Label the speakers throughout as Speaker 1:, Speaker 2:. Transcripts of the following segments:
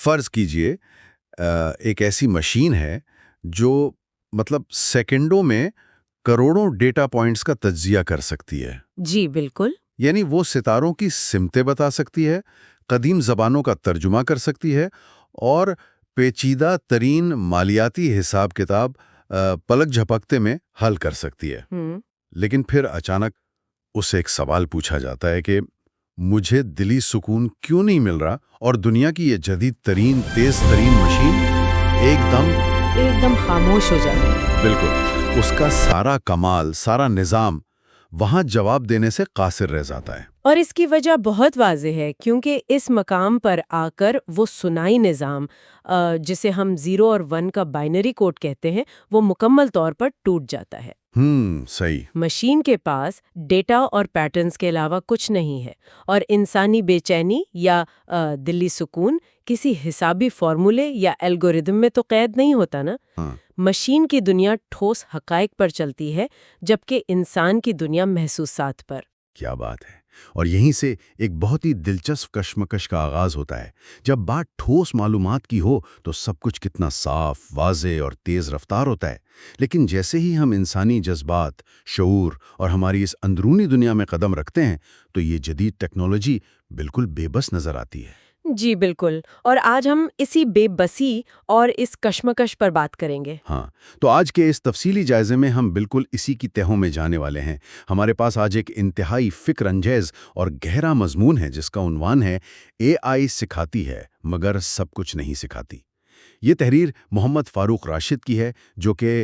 Speaker 1: فرض کیجئے ایک ایسی مشین ہے جو مطلب سیکنڈوں میں کروڑوں ڈیٹا پوائنٹس کا تجزیہ کر سکتی ہے۔
Speaker 2: جی بالکل۔
Speaker 1: یعنی وہ ستاروں کی سمتیں بتا سکتی ہے، قدیم زبانوں کا ترجمہ کر سکتی ہے اور پیچیدہ ترین مالیاتی حساب کتاب پلک جھپکتے میں حل کر سکتی ہے۔ لیکن پھر اچانک اس سے ایک سوال پوچھا جاتا ہے کہ مجھے دلی سکون کیوں نہیں مل رہا، اور دنیا کی یہ جدید ترین تیز ترین مشین ایک دم
Speaker 2: خاموش ہو جاتی ہے۔
Speaker 1: بالکل، اس کا سارا کمال، سارا نظام وہاں جواب دینے سے قاصر رہ جاتا ہے۔
Speaker 2: اور اس کی وجہ بہت واضح ہے، کیونکہ اس مقام پر آ کر وہ ثنائی نظام جسے ہم 0 اور 1 کا بائنری کوڈ کہتے ہیں، وہ مکمل طور پر ٹوٹ جاتا ہے۔
Speaker 1: صحیح۔
Speaker 2: مشین کے پاس ڈیٹا اور پیٹرنز کے علاوہ کچھ نہیں ہے، اور انسانی بے چینی یا دلی سکون کسی حسابی فارمولے یا الگوریدم میں تو قید نہیں ہوتا نا۔ مشین کی دنیا ٹھوس حقائق پر چلتی ہے، جبکہ انسان کی دنیا محسوسات پر۔
Speaker 1: کیا بات ہے! اور یہیں سے ایک بہت ہی دلچسپ کشمکش کا آغاز ہوتا ہے۔ جب بات ٹھوس معلومات کی ہو تو سب کچھ کتنا صاف، واضح اور تیز رفتار ہوتا ہے، لیکن جیسے ہی ہم انسانی جذبات، شعور اور ہماری اس اندرونی دنیا میں قدم رکھتے ہیں تو یہ جدید ٹیکنالوجی بالکل بے بس نظر آتی ہے۔
Speaker 2: جی بالکل، اور آج ہم اسی بے بسی اور اس کشمکش پر بات کریں گے۔
Speaker 1: تو آج کے اس تفصیلی جائزے میں ہم بالکل اسی کی تہوں میں جانے والے ہیں۔ ہمارے پاس آج ایک انتہائی فکر انگیز اور گہرا مضمون ہے جس کا عنوان ہے اے آئی سکھاتی ہے مگر سب کچھ نہیں سکھاتی۔ یہ تحریر محمد فاروق راشد کی ہے، جو کہ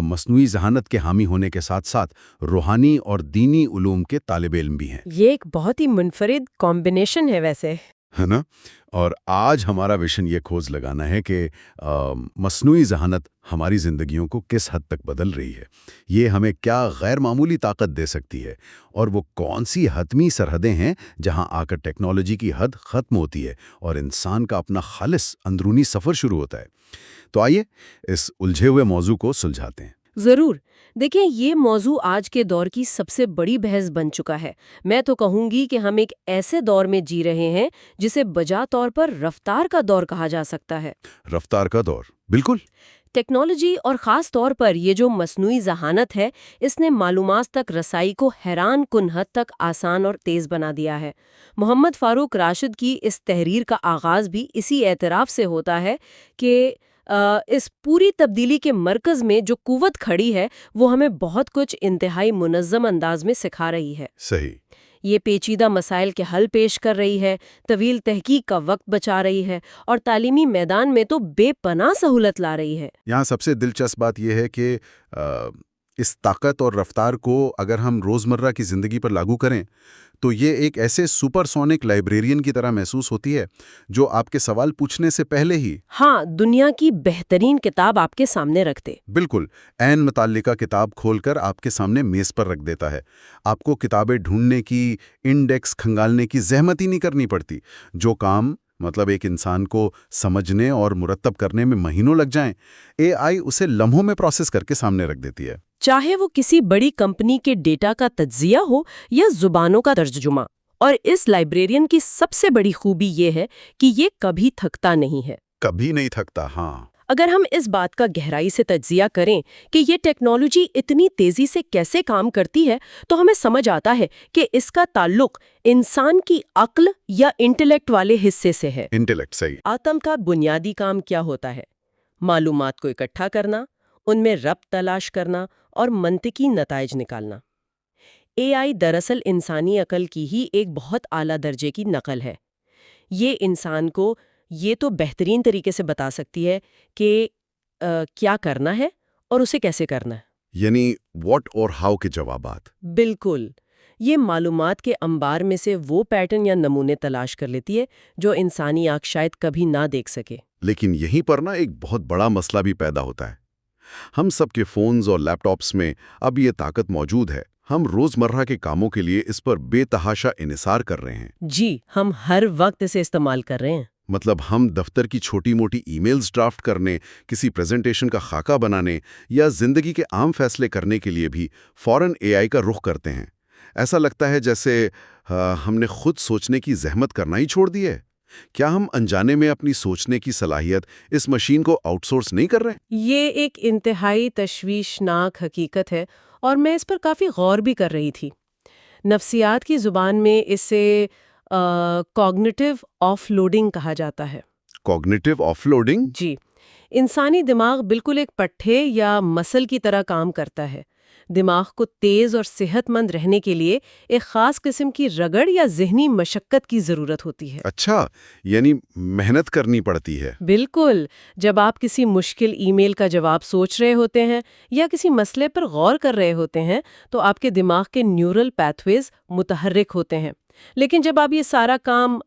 Speaker 1: مصنوعی ذہانت کے حامی ہونے کے ساتھ ساتھ روحانی اور دینی علوم کے طالب علم بھی ہیں۔
Speaker 2: یہ ایک بہت ہی منفرد کمبینیشن ہے ویسے،
Speaker 1: ہے نا؟ اور آج ہمارا ویژن یہ کھوج لگانا ہے کہ مصنوعی ذہانت ہماری زندگیوں کو کس حد تک بدل رہی ہے، یہ ہمیں کیا غیر معمولی طاقت دے سکتی ہے، اور وہ کون سی حتمی سرحدیں ہیں جہاں آ کر ٹیکنالوجی کی حد ختم ہوتی ہے اور انسان کا اپنا خالص اندرونی سفر شروع ہوتا ہے۔ تو آئیے اس الجھے ہوئے موضوع کو سلجھاتے ہیں۔
Speaker 2: ضرور۔ دیکھیں، یہ موضوع آج کے دور کی سب سے بڑی بحث بن چکا ہے۔ میں تو کہوں گی کہ ہم ایک ایسے دور میں جی رہے ہیں جسے بجا طور پر رفتار کا دور کہا جا سکتا ہے۔
Speaker 1: رفتار کا دور، بالکل۔
Speaker 2: ٹیکنالوجی اور خاص طور پر یہ جو مصنوعی ذہانت ہے، اس نے معلومات تک رسائی کو حیران کن حد تک آسان اور تیز بنا دیا ہے۔ محمد فاروق راشد کی اس تحریر کا آغاز بھی اسی اعتراف سے ہوتا ہے کہ اس پوری تبدیلی کے مرکز میں جو قوت کھڑی ہے وہ ہمیں بہت کچھ انتہائی منظم انداز میں سکھا رہی ہے۔
Speaker 1: صحیح۔
Speaker 2: یہ پیچیدہ مسائل کے حل پیش کر رہی ہے، طویل تحقیق کا وقت بچا رہی ہے، اور تعلیمی میدان میں تو بے پناہ سہولت لا رہی ہے۔
Speaker 1: یہاں سب سے دلچسپ بات یہ ہے کہ اس طاقت اور رفتار کو اگر ہم روزمرہ کی زندگی پر لاگو کریں تو یہ ایک ایسے سپر سونک لائبریرین کی طرح محسوس ہوتی ہے جو آپ کے سوال پوچھنے سے پہلے ہی
Speaker 2: دنیا کی بہترین کتاب آپ کے سامنے رکھ دے۔
Speaker 1: بالکل، عین متعلقہ کتاب کھول کر آپ کے سامنے میز پر رکھ دیتا ہے۔ آپ کو کتابیں ڈھونڈنے کی، انڈیکس کھنگالنے کی زحمت ہی نہیں کرنی پڑتی۔ جو کام ایک انسان کو سمجھنے اور مرتب کرنے میں مہینوں لگ جائیں، اے آئی اسے لمحوں میں پروسیس کر کے سامنے رکھ دیتی ہے۔
Speaker 2: چاہے وہ کسی بڑی کمپنی کے ڈیٹا کا تجزیہ ہو یا زبانوں کا ترجمہ۔ اور اس لائبریرین کی سب سے بڑی خوبی یہ ہے کہ یہ کبھی تھکتا نہیں ہے۔
Speaker 1: کبھی نہیں تھکتا،
Speaker 2: اگر ہم اس بات کا گہرائی سے تجزیہ کریں کہ یہ ٹیکنالوجی اتنی تیزی سے کیسے کام کرتی ہے تو ہمیں سمجھ آتا ہے کہ اس کا تعلق انسان کی عقل یا انٹیلیکٹ والے حصے سے ہے۔
Speaker 1: انٹیلیکٹ، صحیح۔
Speaker 2: عقل کا بنیادی کام کیا ہوتا ہے؟ معلومات کو اکٹھا کرنا، ان میں ربط تلاش کرنا اور منطقی نتائج نکالنا۔ اے آئی دراصل انسانی عقل کی ہی ایک بہت اعلیٰ درجے کی نقل ہے۔ یہ انسان کو یہ تو بہترین طریقے سے بتا سکتی ہے کہ کیا کرنا ہے اور اسے کیسے کرنا ہے،
Speaker 1: یعنی واٹ اور ہاؤ کے جوابات۔
Speaker 2: بالکل۔ یہ معلومات کے انبار میں سے وہ پیٹرن یا نمونے تلاش کر لیتی ہے جو انسانی آنکھ شاید کبھی نہ دیکھ سکے۔
Speaker 1: لیکن یہیں پر ایک بہت بڑا مسئلہ بھی پیدا ہوتا ہے۔ ہم سب کے فونز اور لیپ ٹاپس میں اب یہ طاقت موجود ہے۔ ہم روزمرہ کے کاموں کے لیے اس پر بے تحاشا انحصار کر رہے ہیں۔
Speaker 2: جی، ہم ہر وقت اسے استعمال کر رہے ہیں۔
Speaker 1: ہم دفتر کی چھوٹی موٹی ای میلز ڈرافٹ کرنے، کسی پریزنٹیشن کا خاکہ بنانے یا زندگی کے عام فیصلے کرنے کے لیے بھی فوراً اے آئی کا رخ کرتے ہیں۔ ایسا لگتا ہے جیسے ہم نے خود سوچنے کی زحمت کرنا ہی چھوڑ دی ہے۔ کیا ہم انجانے میں اپنی سوچنے کی صلاحیت اس مشین کو آؤٹ سورس نہیں کر رہے؟
Speaker 2: یہ ایک انتہائی تشویشناک حقیقت ہے اور میں اس پر کافی غور بھی کر رہی تھی۔ نفسیات کی زبان میں اسے کوگنیٹیو آف لوڈنگ کہا جاتا ہے۔
Speaker 1: Cognitive of loading?
Speaker 2: جی، انسانی دماغ بالکل ایک پٹھے یا مسل کی طرح کام کرتا ہے۔ دماغ کو تیز اور صحت مند رہنے کے لیے ایک خاص قسم کی رگڑ یا ذہنی مشقت کی ضرورت ہوتی ہے۔
Speaker 1: اچھا، یعنی محنت کرنی پڑتی ہے۔
Speaker 2: بالکل، جب آپ کسی مشکل ای میل کا جواب سوچ رہے ہوتے ہیں یا کسی مسئلے پر غور کر رہے ہوتے ہیں تو آپ کے دماغ کے نیورل پیتھویز متحرک ہوتے ہیں، لیکن جب آپ یہ سارا کام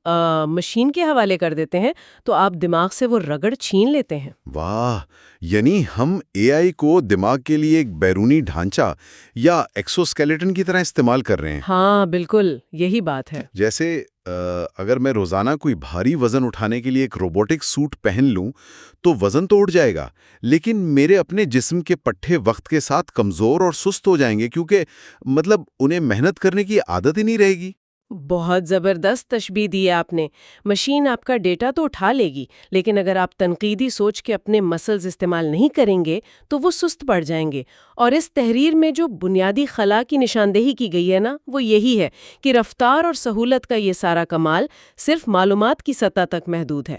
Speaker 2: مشین کے حوالے کر دیتے ہیں تو آپ دماغ سے وہ رگڑ چھین لیتے ہیں۔
Speaker 1: واہ، یعنی ہم اے آئی کو دماغ کے لیے ایک بیرونی ڈھانچہ یا ایکسوسکیلیٹن کی طرح استعمال کر رہے ہیں۔
Speaker 2: ہاں بالکل، یہی بات ہے۔
Speaker 1: جیسے اگر میں روزانہ کوئی بھاری وزن اٹھانے کے لیے ایک روبوٹک سوٹ پہن لوں تو وزن تو اٹھ جائے گا، لیکن میرے اپنے جسم کے پٹھے وقت کے ساتھ کمزور اور سست ہو جائیں گے، کیونکہ انہیں محنت کرنے کی عادت ہی نہیں رہے گی۔
Speaker 2: بہت زبردست تشبیہ دی ہے آپ نے۔ مشین آپ کا ڈیٹا تو اٹھا لے گی، لیکن اگر آپ تنقیدی سوچ کے اپنے مسلز استعمال نہیں کریں گے تو وہ سست پڑ جائیں گے۔ اور اس تحریر میں جو بنیادی خلا کی نشاندہی کی گئی ہے نا، وہ یہی ہے کہ رفتار اور سہولت کا یہ سارا کمال صرف معلومات کی سطح تک محدود ہے۔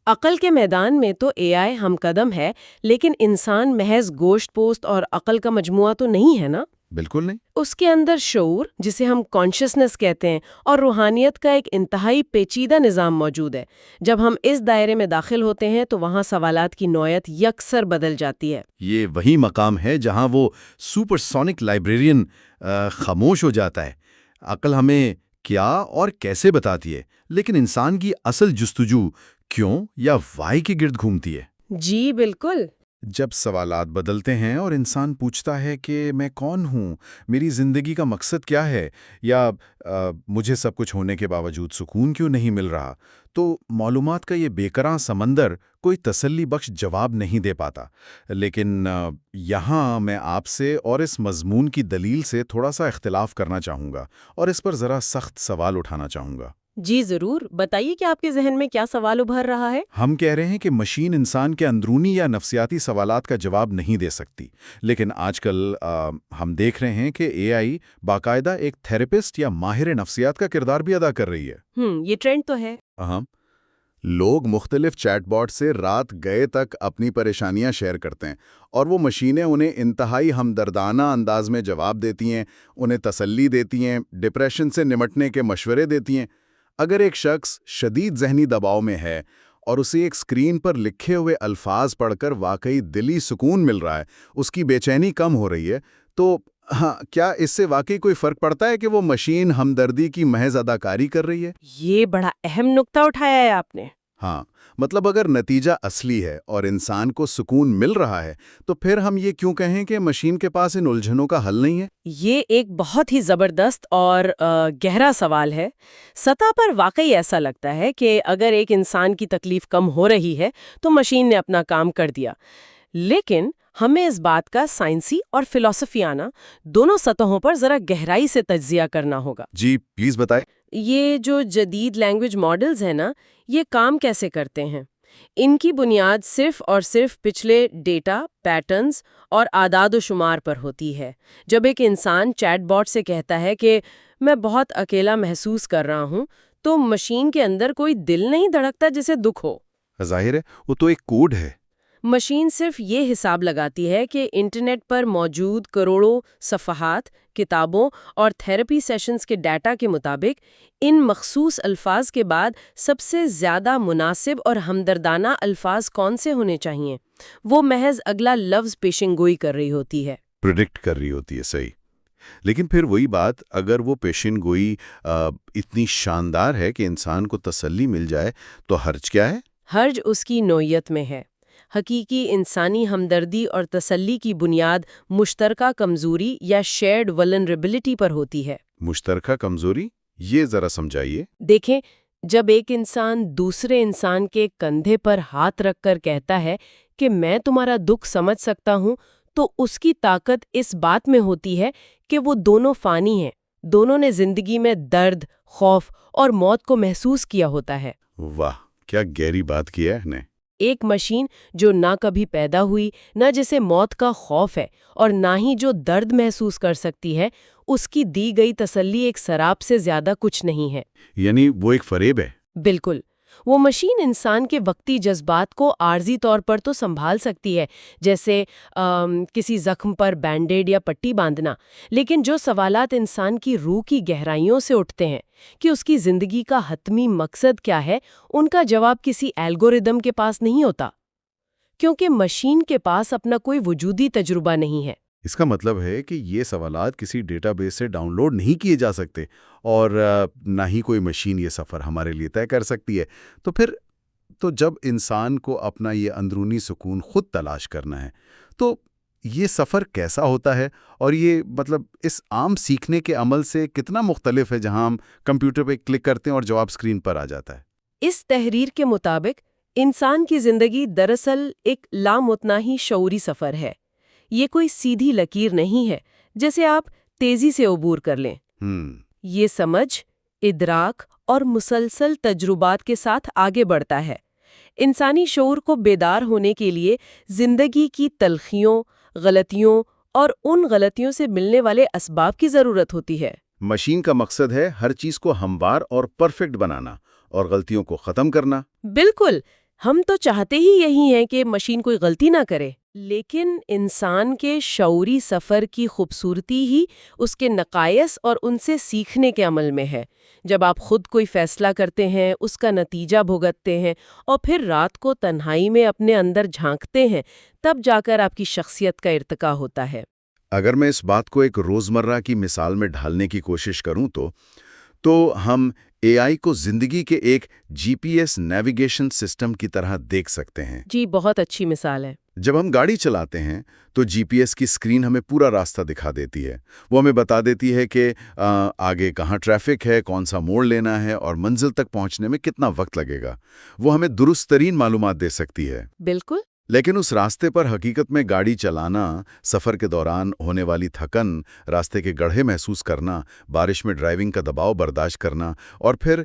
Speaker 2: عقل کے میدان میں تو اے آئی ہم قدم ہے، لیکن انسان محض گوشت پوست اور عقل کا مجموعہ تو نہیں ہے نا۔
Speaker 1: بالکل نہیں۔
Speaker 2: اس کے اندر شعور، جسے ہم کانشسنس کہتے ہیں، اور روحانیت کا ایک انتہائی پیچیدہ نظام موجود ہے۔ جب ہم اس دائرے میں داخل ہوتے ہیں تو وہاں سوالات کی نوعیت یکسر بدل جاتی ہے۔
Speaker 1: یہ وہی مقام ہے جہاں وہ سپر سونک لائبریرین خاموش ہو جاتا ہے۔ عقل ہمیں کیا اور کیسے بتاتی ہے، لیکن انسان کی اصل جستجو کیوں یا وائی کے گرد گھومتی ہے۔
Speaker 2: جی بالکل۔
Speaker 1: جب سوالات بدلتے ہیں اور انسان پوچھتا ہے کہ میں کون ہوں، میری زندگی کا مقصد کیا ہے، یا مجھے سب کچھ ہونے کے باوجود سکون کیوں نہیں مل رہا، تو معلومات کا یہ بے کراں سمندر کوئی تسلی بخش جواب نہیں دے پاتا۔ لیکن یہاں میں آپ سے اور اس مضمون کی دلیل سے تھوڑا سا اختلاف کرنا چاہوں گا اور اس پر ذرا سخت سوال اٹھانا چاہوں گا۔
Speaker 2: جی ضرور، بتائیے کہ آپ کے ذہن میں کیا سوال ابھر رہا ہے؟
Speaker 1: ہم کہہ رہے ہیں کہ مشین انسان کے اندرونی یا نفسیاتی سوالات کا جواب نہیں دے سکتی، لیکن آج کل ہم دیکھ رہے ہیں کہ اے آئی باقاعدہ ایک تھراپسٹ یا ماہر نفسیات کا کردار بھی ادا کر رہی ہے۔
Speaker 2: یہ ٹرینڈ تو ہے۔
Speaker 1: لوگ مختلف چیٹ باٹ سے رات گئے تک اپنی پریشانیاں شیئر کرتے ہیں، اور وہ مشینیں انہیں انتہائی ہمدردانہ انداز میں جواب دیتی ہیں، انہیں تسلی دیتی ہیں، ڈپریشن سے نمٹنے کے مشورے دیتی ہیں۔ اگر ایک شخص شدید ذہنی دباؤ میں ہے اور اسے ایک اسکرین پر لکھے ہوئے الفاظ پڑھ کر واقعی دلی سکون مل رہا ہے، اس کی بے چینی کم ہو رہی ہے، تو کیا اس سے واقعی کوئی فرق پڑتا ہے کہ وہ مشین ہمدردی کی محض اداکاری کر رہی ہے؟
Speaker 2: یہ بڑا اہم نقطہ اٹھایا ہے آپ نے۔
Speaker 1: ہاں، اگر نتیجہ اصلی ہے اور انسان کو سکون مل رہا ہے تو پھر ہم یہ کیوں کہیں کہ مشین کے پاس ان الجھنوں کا حل نہیں ہے؟
Speaker 2: یہ ایک بہت ہی زبردست اور گہرا سوال ہے۔ سطح پر واقعی ایسا لگتا ہے کہ اگر ایک انسان کی تکلیف کم ہو رہی ہے تو مشین نے اپنا کام کر دیا، لیکن ہمیں اس بات کا سائنسی اور فلسفیانہ دونوں سطحوں پر ذرا گہرائی سے تجزیہ کرنا ہوگا۔
Speaker 1: جی پلیز بتائیں۔
Speaker 2: یہ جو جدید لینگویج ماڈلز ہیں نا، یہ کام کیسے کرتے ہیں؟ ان کی بنیاد صرف اور صرف پچھلے ڈیٹا، پیٹرنز اور اعداد و شمار پر ہوتی ہے۔ جب ایک انسان چیٹ باٹ سے کہتا ہے کہ میں بہت اکیلا محسوس کر رہا ہوں، تو مشین کے اندر کوئی دل نہیں دھڑکتا جسے دکھ ہو۔
Speaker 1: ظاہر ہے، وہ تو ایک کوڈ ہے۔
Speaker 2: مشین صرف یہ حساب لگاتی ہے کہ انٹرنیٹ پر موجود کروڑوں صفحات، کتابوں اور تھراپی سیشنز کے ڈیٹا کے مطابق ان مخصوص الفاظ کے بعد سب سے زیادہ مناسب اور ہمدردانہ الفاظ کون سے ہونے چاہیے۔ وہ محض اگلا لفظ پیشن گوئی کر رہی ہوتی ہے،
Speaker 1: پریڈکٹ کر رہی ہوتی ہے، صحیح۔ لیکن پھر وہی بات، اگر وہ پیشن گوئی اتنی شاندار ہے کہ انسان کو تسلی مل جائے تو حرج کیا ہے؟
Speaker 2: حرج اس کی نوعیت میں ہے۔ حقیقی انسانی ہمدردی اور تسلی کی بنیاد مشترکہ کمزوری یا شیئرڈ ولنریبلٹی پر ہوتی ہے۔
Speaker 1: مشترکہ کمزوری؟ یہ ذرا سمجھائیے۔
Speaker 2: دیکھیں، جب ایک انسان دوسرے انسان کے کندھے پر ہاتھ رکھ کر کہتا ہے کہ میں تمہارا دکھ سمجھ سکتا ہوں، تو اس کی طاقت اس بات میں ہوتی ہے کہ وہ دونوں فانی ہیں، دونوں نے زندگی میں درد، خوف اور موت کو محسوس کیا ہوتا ہے۔
Speaker 1: واہ، کیا گہری بات کی ہے نے۔
Speaker 2: ایک مشین جو نہ کبھی پیدا ہوئی، نہ جسے موت کا خوف ہے اور نہ ہی جو درد محسوس کر سکتی ہے، اس کی دی گئی تسلی ایک سراب سے زیادہ کچھ نہیں ہے۔
Speaker 1: یعنی وہ ایک فریب ہے۔
Speaker 2: بالکل، وہ مشین انسان کے وقتی جذبات کو عارضی طور پر تو سنبھال سکتی ہے، جیسے کسی زخم پر بینڈیڈ یا پٹی باندھنا، لیکن جو سوالات انسان کی روح کی گہرائیوں سے اٹھتے ہیں کہ اس کی زندگی کا حتمی مقصد کیا ہے، ان کا جواب کسی الگوریدم کے پاس نہیں ہوتا، کیونکہ مشین کے پاس اپنا کوئی وجودی تجربہ نہیں ہے۔
Speaker 1: اس کا مطلب ہے کہ یہ سوالات کسی ڈیٹا بیس سے ڈاؤن لوڈ نہیں کیے جا سکتے، اور نہ ہی کوئی مشین یہ سفر ہمارے لیے طے کر سکتی ہے۔ تو جب انسان کو اپنا یہ اندرونی سکون خود تلاش کرنا ہے، تو یہ سفر کیسا ہوتا ہے؟ اور یہ اس عام سیکھنے کے عمل سے کتنا مختلف ہے جہاں ہم کمپیوٹر پہ کلک کرتے ہیں اور جواب اسکرین پر آ جاتا ہے؟
Speaker 2: اس تحریر کے مطابق انسان کی زندگی دراصل ایک لامتناہی شعوری سفر ہے۔ یہ کوئی سیدھی لکیر نہیں ہے جیسے آپ تیزی سے عبور کر لیں۔ یہ سمجھ، ادراک اور مسلسل تجربات کے ساتھ آگے بڑھتا ہے۔ انسانی شعور کو بیدار ہونے کے لیے زندگی کی تلخیوں، غلطیوں اور ان غلطیوں سے ملنے والے اسباب کی ضرورت ہوتی ہے۔
Speaker 1: مشین کا مقصد ہے ہر چیز کو ہموار اور پرفیکٹ بنانا اور غلطیوں کو ختم کرنا۔
Speaker 2: بالکل، ہم تو چاہتے ہی یہی ہیں کہ مشین کوئی غلطی نہ کرے، لیکن انسان کے شعوری سفر کی خوبصورتی ہی اس کے نقائص اور ان سے سیکھنے کے عمل میں ہے۔ جب آپ خود کوئی فیصلہ کرتے ہیں، اس کا نتیجہ بھگتتے ہیں اور پھر رات کو تنہائی میں اپنے اندر جھانکتے ہیں، تب جا کر آپ کی شخصیت کا ارتقا ہوتا ہے۔
Speaker 1: اگر میں اس بات کو ایک روزمرہ کی مثال میں ڈھالنے کی کوشش کروں تو ہم اے آئی کو زندگی کے ایک جی پی ایس نیویگیشن سسٹم کی طرح دیکھ سکتے ہیں۔
Speaker 2: جی، بہت اچھی مثال ہے۔
Speaker 1: جب ہم گاڑی چلاتے ہیں تو جی پی ایس کی اسکرین ہمیں پورا راستہ دکھا دیتی ہے۔ وہ ہمیں بتا دیتی ہے کہ آگے کہاں ٹریفک ہے، کون سا موڑ لینا ہے اور منزل تک پہنچنے میں کتنا وقت لگے گا۔ وہ ہمیں درست ترین معلومات دے سکتی ہے۔
Speaker 2: بالکل۔
Speaker 1: لیکن اس راستے پر حقیقت میں گاڑی چلانا، سفر کے دوران ہونے والی تھکن، راستے کے گڑھے محسوس کرنا، بارش میں ڈرائیونگ کا دباؤ برداشت کرنا اور پھر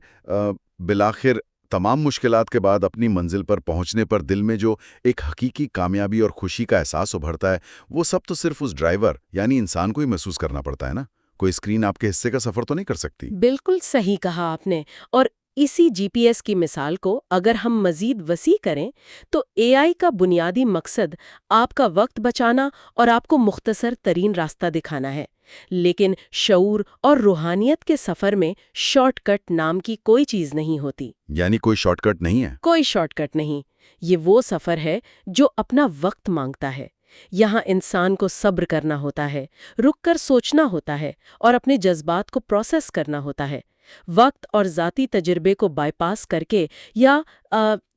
Speaker 1: بالآخر تمام مشکلات کے بعد اپنی منزل پر پہنچنے پر دل میں جو ایک حقیقی کامیابی اور خوشی کا احساس ابھرتا ہے، وہ سب تو صرف اس ڈرائیور یعنی انسان کو ہی محسوس کرنا پڑتا ہے نا۔ کوئی اسکرین آپ کے حصے کا سفر تو نہیں کر سکتی۔
Speaker 2: بالکل صحیح کہا آپ نے۔ اور اسی جی پی ایس کی مثال کو اگر ہم مزید وسیع کریں تو اے آئی کا بنیادی مقصد آپ کا وقت بچانا اور آپ کو مختصر ترین راستہ دکھانا ہے، لیکن شعور اور روحانیت کے سفر میں شارٹ کٹ نام کی کوئی چیز نہیں ہوتی۔
Speaker 1: یعنی کوئی شارٹ کٹ نہیں ہے؟
Speaker 2: کوئی شارٹ کٹ نہیں۔ یہ وہ سفر ہے جو اپنا وقت مانگتا ہے۔ یہاں انسان کو صبر کرنا ہوتا ہے، رک کر سوچنا ہوتا ہے اور اپنے جذبات کو پروسیس کرنا ہوتا ہے۔ وقت اور ذاتی تجربے کو بائی پاس کر کے یا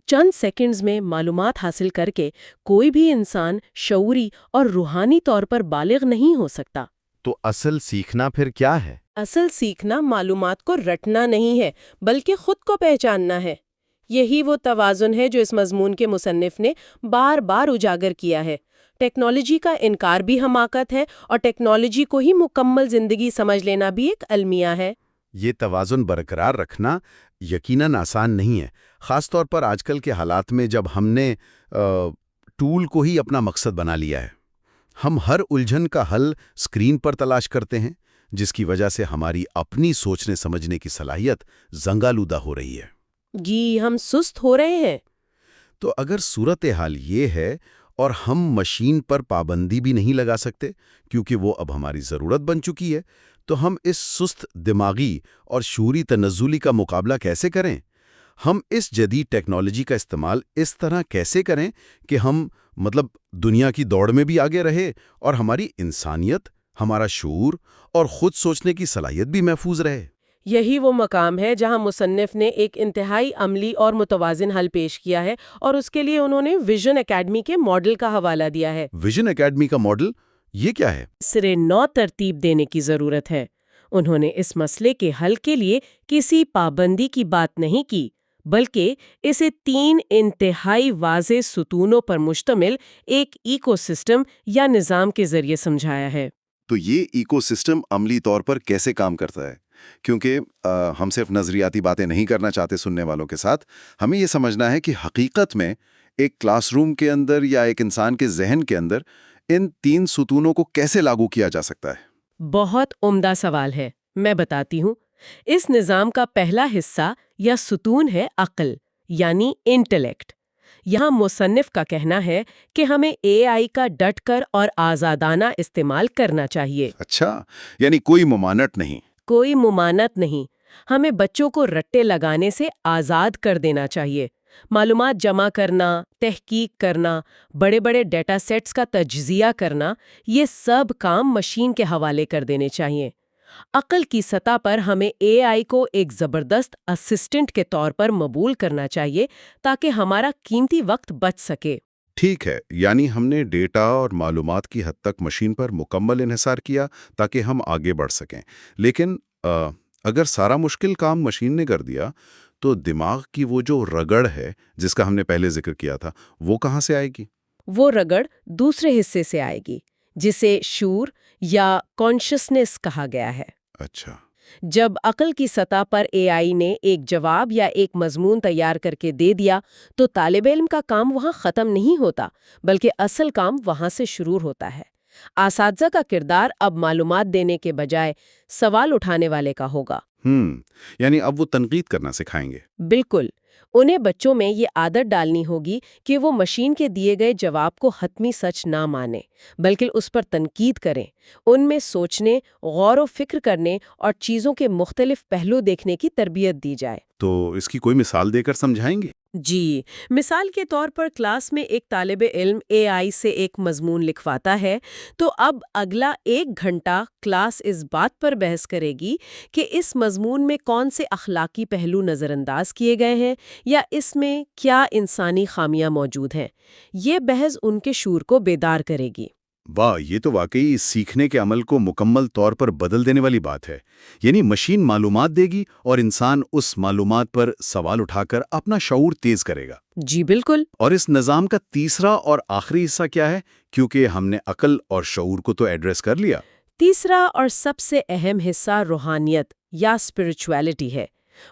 Speaker 2: چند سیکنڈز میں معلومات حاصل کر کے کوئی بھی انسان شعوری اور روحانی طور پر بالغ نہیں ہو سکتا۔
Speaker 3: تو اصل سیکھنا پھر کیا ہے؟
Speaker 2: اصل سیکھنا معلومات کو رٹنا نہیں ہے، بلکہ خود کو پہچاننا ہے۔ یہی وہ توازن ہے جو اس مضمون کے مصنف نے بار بار اجاگر کیا ہے۔ ٹیکنالوجی کا انکار بھی حماقت ہے اور ٹیکنالوجی کو ہی مکمل زندگی سمجھ لینا بھی ایک المیہ ہے۔
Speaker 3: یہ توازن برقرار رکھنا یقیناً آسان نہیں ہے، خاص طور پر آج کل کے حالات میں جب ہم نے ٹول کو ہی اپنا مقصد بنا لیا ہے۔ ہم ہر الجھن کا حل اسکرین پر تلاش کرتے ہیں، جس کی وجہ سے ہماری اپنی سوچنے سمجھنے کی صلاحیت زنگالودہ ہو رہی ہے۔
Speaker 2: جی، ہم سست ہو رہے ہیں۔
Speaker 3: تو اگر صورتحال یہ ہے اور ہم مشین پر پابندی بھی نہیں لگا سکتے کیونکہ وہ اب ہماری ضرورت بن چکی ہے، تو ہم اس سست دماغی اور شعوری تنزلی کا مقابلہ کیسے کریں؟ ہم اس جدید ٹیکنالوجی کا استعمال اس طرح کیسے کریں کہ ہم دنیا کی دوڑ میں بھی آگے رہے اور ہماری انسانیت، ہمارا شعور اور خود سوچنے کی صلاحیت بھی محفوظ رہے؟
Speaker 2: یہی وہ مقام ہے جہاں مصنف نے ایک انتہائی عملی اور متوازن حل پیش کیا ہے، اور اس کے لیے انہوں نے ویژن اکیڈمی کے ماڈل کا حوالہ دیا ہے۔
Speaker 1: ویژن اکیڈمی کا ماڈل یہ کیا ہے؟
Speaker 2: سرے نو ترتیب دینے کی ضرورت ہے۔ انہوں نے اس مسئلے کے حل کے لیے کسی پابندی کی بات نہیں کی، بلکہ اسے 3 انتہائی واضح ستونوں پر مشتمل ایک ایکو سسٹم یا نظام کے ذریعے سمجھایا ہے۔
Speaker 4: تو یہ ایکو سسٹم عملی طور پر کیسے کام کرتا ہے؟
Speaker 1: کیونکہ ہم صرف نظریاتی باتیں نہیں کرنا چاہتے سننے والوں کے ساتھ، ہمیں یہ سمجھنا ہے کہ حقیقت میں ایک کلاس روم کے اندر یا ایک انسان کے ذہن کے اندر ان 3 ستونوں کو کیسے لاگو کیا جا سکتا ہے۔
Speaker 2: بہت عمدہ سوال ہے، میں بتاتی ہوں۔ اس نظام کا پہلا حصہ یا ستون ہے عقل، یعنی انٹلیکٹ۔ یہاں مصنف کا کہنا ہے کہ ہمیں اے آئی کا ڈٹ کر اور آزادانہ استعمال کرنا چاہیے۔
Speaker 1: اچھا، یعنی کوئی ممانعت نہیں۔
Speaker 2: کوئی ممانعت نہیں۔ ہمیں بچوں کو رٹے لگانے سے آزاد کر دینا چاہیے۔ معلومات جمع کرنا، تحقیق کرنا، بڑے بڑے ڈیٹا سیٹس کا تجزیہ کرنا، یہ سب کام مشین کے حوالے کر دینے چاہیے۔ عقل کی سطح پر ہمیں اے آئی کو ایک زبردست اسسٹنٹ کے طور پر مقبول کرنا چاہیے تاکہ ہمارا قیمتی وقت بچ سکے۔
Speaker 3: ٹھیک ہے، یعنی ہم نے ڈیٹا اور معلومات کی حد تک مشین پر مکمل انحصار کیا تاکہ ہم آگے بڑھ سکیں، لیکن اگر سارا مشکل کام مشین نے کر دیا تو دماغ کی وہ جو رگڑ ہے جس کا ہم نے پہلے ذکر کیا تھا، وہ کہاں سے آئے گی؟
Speaker 2: وہ رگڑ دوسرے حصے سے آئے گی، جسے شعور یا کانشسنس کہا گیا ہے۔
Speaker 3: اچھا،
Speaker 2: جب عقل کی سطح پر اے آئی نے ایک جواب یا ایک مضمون تیار کر کے دے دیا تو طالب علم کا کام وہاں ختم نہیں ہوتا، بلکہ اصل کام وہاں سے شروع ہوتا ہے۔ اساتذہ کا کردار اب معلومات دینے کے بجائے سوال اٹھانے والے کا ہوگا۔
Speaker 3: یعنی اب وہ تنقید کرنا سکھائیں گے۔
Speaker 2: بالکل، انہیں بچوں میں یہ عادت ڈالنی ہوگی کہ وہ مشین کے دیے گئے جواب کو حتمی سچ نہ مانیں، بلکہ اس پر تنقید کریں، ان میں سوچنے، غور و فکر کرنے اور چیزوں کے مختلف پہلو دیکھنے کی تربیت دی جائے۔
Speaker 3: تو اس کی کوئی مثال دے کر سمجھائیں گے؟
Speaker 2: جی، مثال کے طور پر کلاس میں ایک طالب علم اے آئی سے ایک مضمون لکھواتا ہے تو اب اگلا 1 گھنٹہ کلاس اس بات پر بحث کرے گی کہ اس مضمون میں کون سے اخلاقی پہلو نظر انداز کیے گئے ہیں یا اس میں کیا انسانی خامیاں موجود ہیں۔ یہ بحث ان کے شعور کو بیدار کرے گی۔
Speaker 3: واہ، یہ تو واقعی سیکھنے کے عمل کو مکمل طور پر بدل دینے والی بات ہے۔ یعنی مشین معلومات دے گی اور انسان اس معلومات پر سوال اٹھا کر اپنا شعور تیز کرے گا۔
Speaker 2: جی بالکل۔
Speaker 3: اور اس نظام کا تیسرا اور آخری حصہ کیا ہے؟ کیونکہ ہم نے عقل اور شعور کو تو ایڈریس کر لیا۔
Speaker 2: تیسرا اور سب سے اہم حصہ روحانیت یا اسپرچویلٹی ہے۔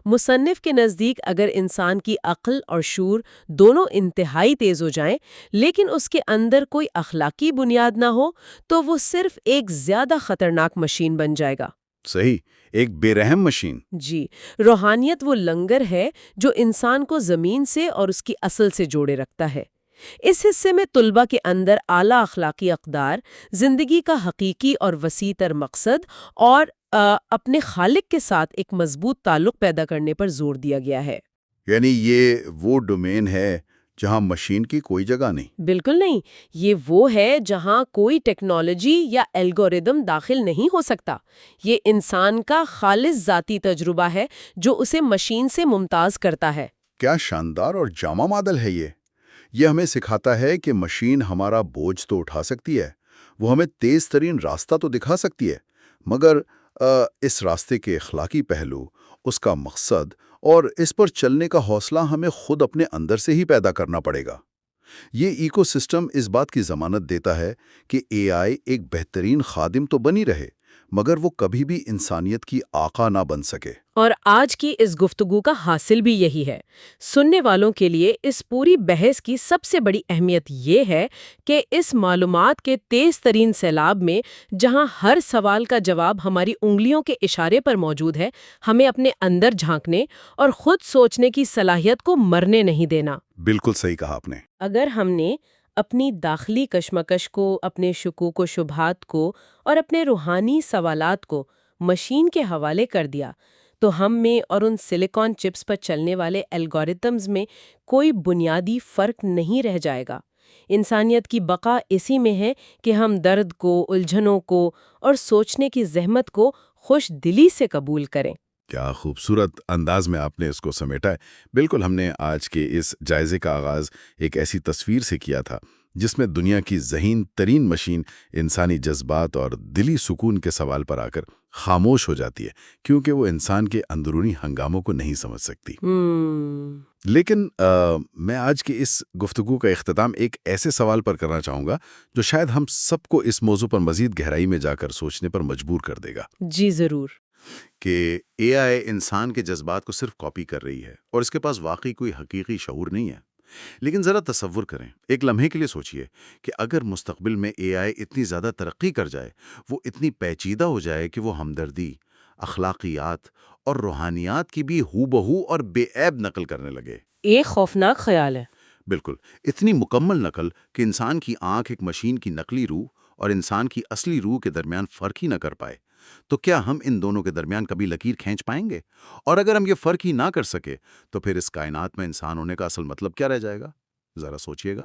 Speaker 2: مصنف کے نزدیک اگر انسان کی عقل اور شعور دونوں انتہائی تیز ہو جائیں لیکن اس کے اندر کوئی اخلاقی بنیاد نہ ہو تو وہ صرف ایک زیادہ خطرناک مشین بن جائے گا۔
Speaker 3: صحیح، ایک بے رحم مشین۔
Speaker 2: جی، روحانیت وہ لنگر ہے جو انسان کو زمین سے اور اس کی اصل سے جوڑے رکھتا ہے۔ اس حصے میں طلبہ کے اندر اعلیٰ اخلاقی اقدار، زندگی کا حقیقی اور وسیع تر مقصد اور اپنے خالق کے ساتھ ایک مضبوط تعلق پیدا کرنے پر زور دیا گیا ہے۔
Speaker 3: یعنی یہ وہ ڈومین ہے جہاں مشین کی کوئی جگہ نہیں۔
Speaker 2: بالکل نہیں، یہ وہ ہے جہاں کوئی ٹیکنالوجی یا الگوریدم داخل نہیں ہو سکتا۔ یہ انسان کا خالص ذاتی تجربہ ہے جو اسے مشین سے ممتاز کرتا ہے۔
Speaker 3: کیا شاندار اور جامع ماڈل ہے یہ ہمیں سکھاتا ہے کہ مشین ہمارا بوجھ تو اٹھا سکتی ہے، وہ ہمیں تیز ترین راستہ تو دکھا سکتی ہے، مگر اس راستے کے اخلاقی پہلو، اس کا مقصد اور اس پر چلنے کا حوصلہ ہمیں خود اپنے اندر سے ہی پیدا کرنا پڑے گا۔ یہ ایکو سسٹم اس بات کی ضمانت دیتا ہے کہ اے آئی ایک بہترین خادم تو بنی رہے، مگر وہ کبھی بھی انسانیت کی آقا نہ بن سکے۔
Speaker 2: اور آج کی اس گفتگو کا حاصل بھی یہی ہے۔ سننے والوں کے لیے اس پوری بحث کی سب سے بڑی اہمیت یہ ہے کہ اس معلومات کے تیز ترین سیلاب میں جہاں ہر سوال کا جواب ہماری انگلیوں کے اشارے پر موجود ہے، ہمیں اپنے اندر جھانکنے اور خود سوچنے کی صلاحیت کو مرنے نہیں دینا۔
Speaker 3: بالکل صحیح کہا آپ نے۔
Speaker 2: اگر ہم نے اپنی داخلی کشمکش کو، اپنے شکوک و شبہات کو اور اپنے روحانی سوالات کو مشین کے حوالے کر دیا تو ہم میں اور ان سلیکان چپس پر چلنے والے الگوریتمز میں کوئی بنیادی فرق نہیں رہ جائے گا۔ انسانیت کی بقا اسی میں ہے کہ ہم درد کو، الجھنوں کو اور سوچنے کی زحمت کو خوش دلی سے قبول کریں۔
Speaker 3: کیا خوبصورت انداز میں آپ نے اس کو سمیٹا ہے۔ بالکل، ہم نے آج کے اس جائزے کا آغاز ایک ایسی تصویر سے کیا تھا جس میں دنیا کی ذہین ترین مشین انسانی جذبات اور دلی سکون کے سوال پر آ کر خاموش ہو جاتی ہے، کیونکہ وہ انسان کے اندرونی ہنگاموں کو نہیں سمجھ سکتی۔ لیکن میں آج کی اس گفتگو کا اختتام ایک ایسے سوال پر کرنا چاہوں گا جو شاید ہم سب کو اس موضوع پر مزید گہرائی میں جا کر سوچنے پر مجبور کر دے گا۔
Speaker 2: جی ضرور۔
Speaker 3: کہ اے آئی انسان کے جذبات کو صرف کاپی کر رہی ہے اور اس کے پاس واقعی کوئی حقیقی شعور نہیں ہے۔ لیکن ذرا تصور کریں، ایک لمحے کے لیے سوچئے کہ اگر مستقبل میں اے آئی اتنی زیادہ ترقی کر جائے، وہ اتنی پیچیدہ ہو جائے کہ وہ ہمدردی، اخلاقیات اور روحانیات کی بھی ہو بہو اور بے عیب نقل کرنے لگے۔
Speaker 2: ایک خوفناک خیال ہے۔
Speaker 3: بالکل، اتنی مکمل نقل کہ انسان کی آنکھ ایک مشین کی نقلی روح اور انسان کی اصلی روح کے درمیان فرق ہی نہ کر پائے۔ تو کیا ہم ان دونوں کے درمیان کبھی لکیر کھینچ پائیں گے؟ اور اگر ہم یہ فرق ہی نہ کر سکے تو پھر اس کائنات میں انسان ہونے کا اصل مطلب کیا رہ جائے گا؟ ذرا سوچئے گا۔